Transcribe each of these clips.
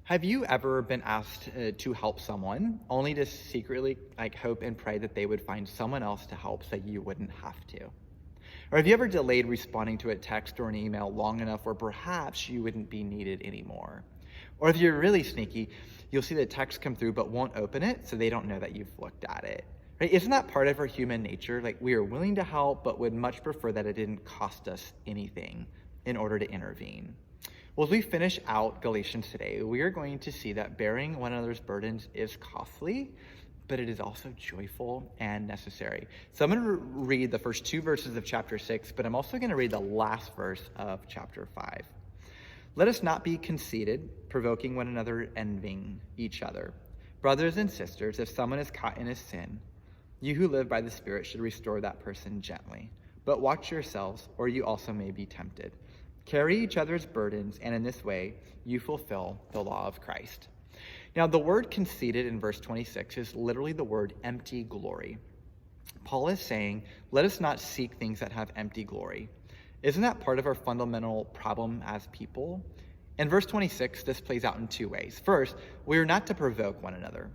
Have you ever been asked to help someone only to secretly hope and pray that they would find someone else to help so you wouldn't have to? Or have you ever delayed responding to a text or an email long enough where perhaps you wouldn't be needed anymore? Or if you're really sneaky, you'll see the text come through but won't open it so they don't know that you've looked at it. Right? Isn't that part of our human nature? Like, we are willing to help but would much prefer that it didn't cost us anything in order to intervene. Well, as we finish out Galatians today, we are going to see that bearing one another's burdens is costly, but it is also joyful and necessary. So I'm going to read the first two verses of chapter 6, but I'm also going to read the last verse of chapter 5. Let us not be conceited, provoking one another, envying each other. Brothers and sisters, if someone is caught in a sin, you who live by the Spirit should restore that person gently. But watch yourselves, or you also may be tempted. Carry each other's burdens, and in this way, you fulfill the law of Christ. Now, the word conceited in verse 26 is literally the word empty glory. Paul is saying, let us not seek things that have empty glory. Isn't that part of our fundamental problem as people? In verse 26, this plays out in two ways. First, we are not to provoke one another.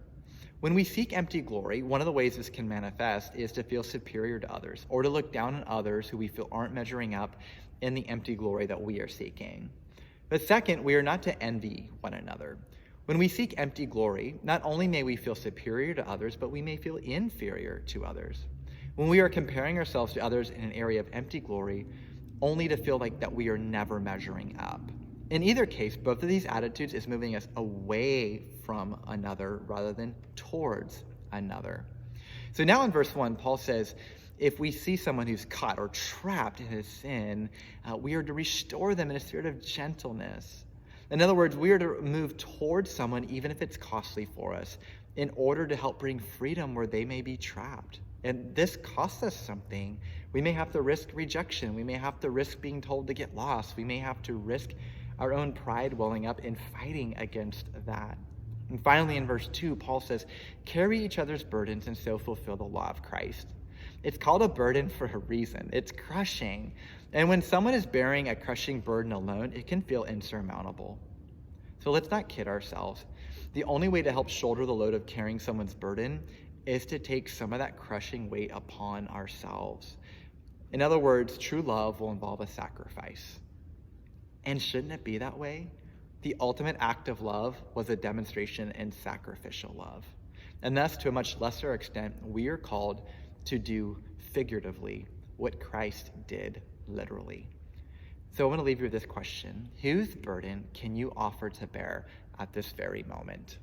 When we seek empty glory, one of the ways this can manifest is to feel superior to others, or to look down on others who we feel aren't measuring up in the empty glory that we are seeking. But second, we are not to envy one another. When we seek empty glory, not only may we feel superior to others, but we may feel inferior to others. When we are comparing ourselves to others in an area of empty glory, only to feel like that we are never measuring up. In either case, both of these attitudes is moving us away from another rather than towards another. So now in verse 1, Paul says, if we see someone who's caught or trapped in a sin, we are to restore them in a spirit of gentleness. In other words, we are to move towards someone, even if it's costly for us, in order to help bring freedom where they may be trapped. And this costs us something. We may have to risk rejection. We may have to risk being told to get lost. We may have to risk our own pride welling up and fighting against that. And finally, in verse 2, Paul says, carry each other's burdens and so fulfill the law of Christ. It's called a burden for a reason. It's crushing. And when someone is bearing a crushing burden alone, it can feel insurmountable. So let's not kid ourselves. The only way to help shoulder the load of carrying someone's burden is to take some of that crushing weight upon ourselves. In other words, true love will involve a sacrifice. And shouldn't it be that way? The ultimate act of love was a demonstration in sacrificial love. And thus, to a much lesser extent, we are called to do figuratively what Christ did literally. So I want to leave you with this question. Whose burden can you offer to bear at this very moment?